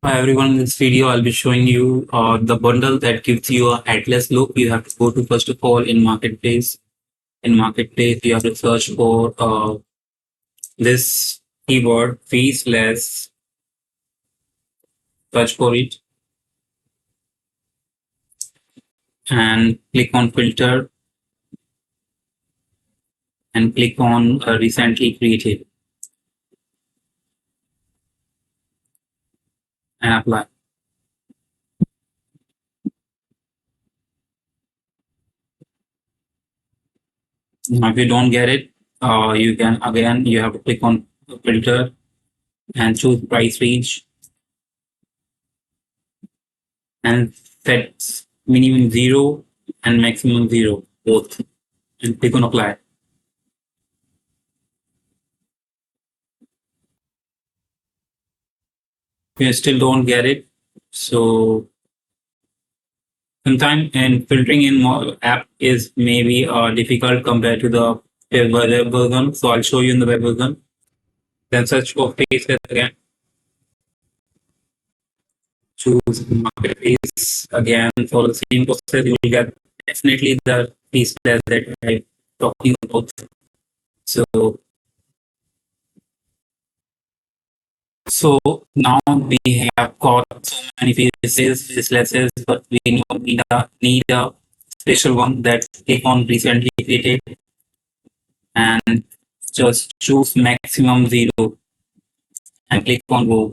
Hi everyone, in this video I'll be showing you the bundle that gives you a headless look. You have to go to first of all in marketplace. In marketplace you have to search for this keyword faceless, search for it and click on filter and click on recently created and apply. Now if you don't get it, you can again you have to click on filter and choose price range and set minimum 0 and maximum 0 both and click on apply. You still don't get it, so sometimes and filtering in more app is maybe difficult compared to the web version. So I'll show you in the web version. Then search for faceless again. Choose marketplace again for the same process. You will get definitely the faceless that I'm talking about. So So now we have got so many facelesses, but we need a special one that click on recently created and just choose maximum 0 and click on go.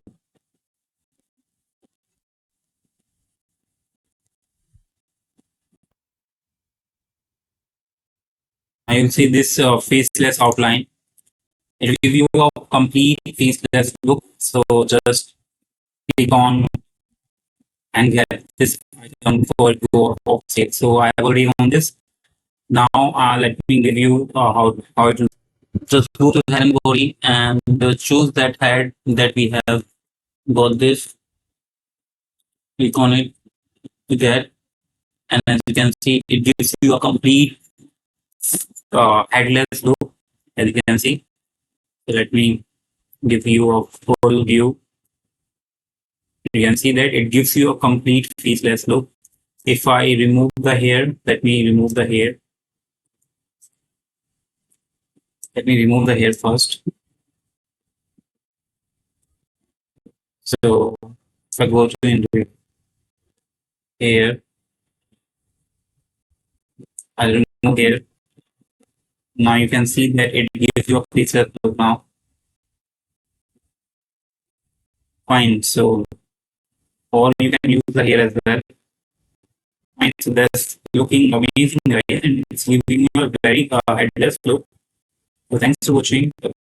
Now you'll see this faceless outline. It will give you a complete faceless look. So just click on and get this item before it go off state. So I have already on this. Now let me give you how it will. Just go to the helm body and choose that head that we have got this. Click on it to get, and as you can see, it gives you a complete headless look. As you can see, so let me give you a full view. You can see that it gives you a complete faceless look. If I remove the hair, let me remove the hair. Let me remove the hair first. So if I go to into hair, I'll remove hair. Now you can see that it gives you a faceless look now. Fine. So or you can use the hair as well. Fine. So that's looking amazing, right? And it's giving you a very headless look. So thanks for watching.